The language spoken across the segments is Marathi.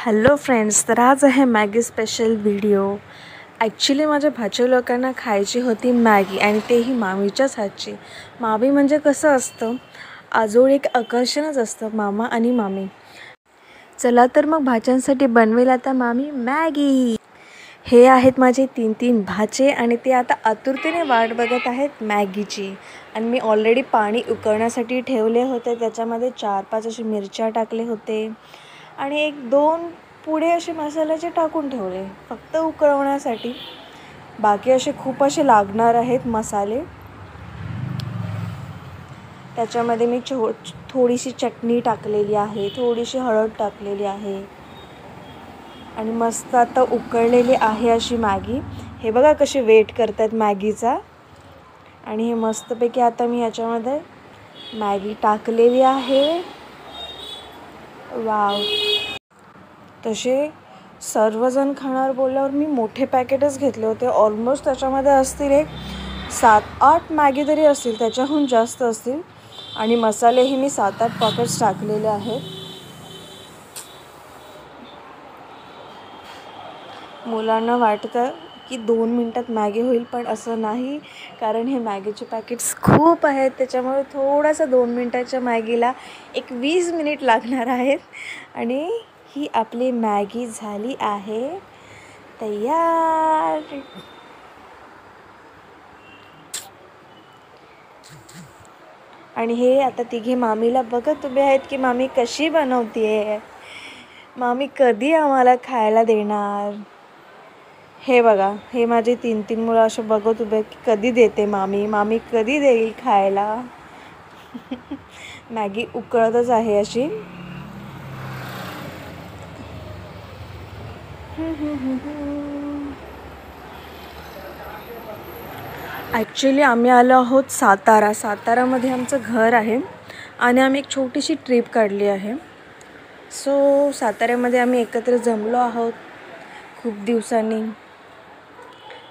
हॅलो फ्रेंड्स, तर आज आहे मॅगी स्पेशल व्हिडिओ. ॲक्च्युली माझ्या भाच्या लोकांना खायची होती मॅगी, आणि तेही मामीच्याच हातची. मामी म्हणजे कसं असतं, आजोळ एक आकर्षणच असतं, मामा आणि मामी. चला तर मग भाच्यांसाठी बनवेल आता मामी मॅगी. हे आहेत माझे तीन भाचे, आणि ते आता आतुरतेने वाट बघत आहेत मॅगीची. आणि मी ऑलरेडी पाणी उकळण्यासाठी ठेवले होते. त्याच्यामध्ये 4-5 असे मिरच्या टाकले होते आणि 1-2 पुढे असे मसाल्याचे टाकून ठेवले फक्त उकळवण्यासाठी. बाकी असे खूप असे लागणार आहेत मसाले. त्याच्यामध्ये मी थोडीशी चटणी टाकलेली आहे, थोडीशी हळद टाकलेली आहे, आणि मस्त आता उकळलेली आहे अशी मॅगी. हे बघा कशी वेट करतात मॅगीचा. आणि हे मस्तपैकी आता मी याच्यामध्ये मॅगी टाकलेली आहे. वाव. तसे सर्वजण खाणार बोलल्यावर मी मोठे पॅकेटच घेतले होते. ऑलमोस्ट त्याच्यामध्ये असतील 7-8 मॅगी तरी असतील, त्याच्याहून जास्त असतील. आणि मसालेही मी 7-8 पॅकेट्स टाकलेले आहेत. मुलांना वाटतं की 2 मिनटात मॅगी होईल, पण असं नाही, कारण हे मॅगीचे पॅकेट्स खूप आहेत. त्याच्यामुळे थोडासा 2 मिनटाच्या मॅगीला 20 मिनिट लागणार आहेत. आणि ही आपली मॅगी झाली आहे तयार. आणि हे आता तिघे मामीला बघत उभे आहेत की मामी कशी बनवतीये, मामी कधी आम्हाला खायला देणार. हे बघा, हे माझे 3 मुलं असे बघत उभे की कधी देते मामी, मामी कधी देईल खायला. मॅगी उकळतच आहे अशी. ॲक्च्युली आम्ही आलो आहोत सातारामध्ये आमचं घर आहे, आणि आम्ही एक छोटीशी ट्रिप काढली आहे. सो साताऱ्यामध्ये आम्ही एकत्र जमलो आहोत खूप दिवसांनी.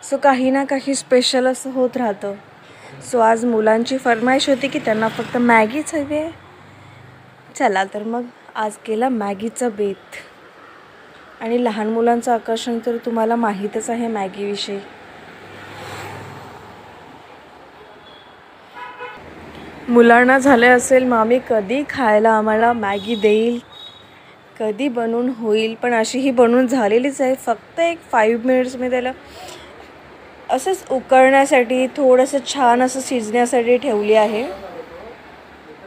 सो काही ना काही स्पेशल असं होत राहतं. सो आज मुलांची फरमाईश होती की त्यांना फक्त मॅगीच हवी आहे. चला तर मग आज केला मॅगीचा बेत. आणि लहान मुलांचं आकर्षण तर तुम्हाला माहीतच आहे मॅगीविषयी. मुलांना झाले असेल मामी कधी खायला आम्हाला मॅगी देईल, कधी बनवून होईल. पण अशी ही बनवून झालेलीच आहे. फक्त 5 मिनिट्स मी त्याला असंच उकळण्यासाठी, थोडंसं छान असं शिजण्यासाठी ठेवली आहे.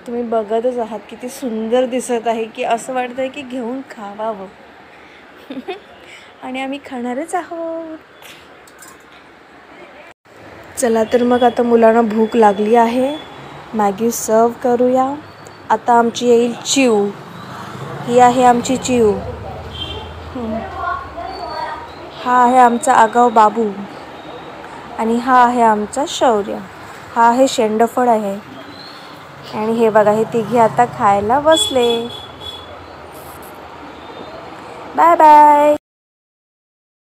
तुम्ही बघतच आहात किती सुंदर दिसत आहे, की असं वाटतं आहे की घेऊन खावावं. आणि आम्ही खाणारच आहोत. चला तर मग आता मुलांना भूक लागली आहे, मॅगी सर्व करूया. आता आमची येईल चिऊ. ही आहे आमची चिऊ. हा आहे आमचा आगाव बाबू, आणि हा आहे आमचा शौर्य. हा आहे शेंडफळ आहे. आणि हे बघा, हे तिघे आता खायला बसले. Bye bye.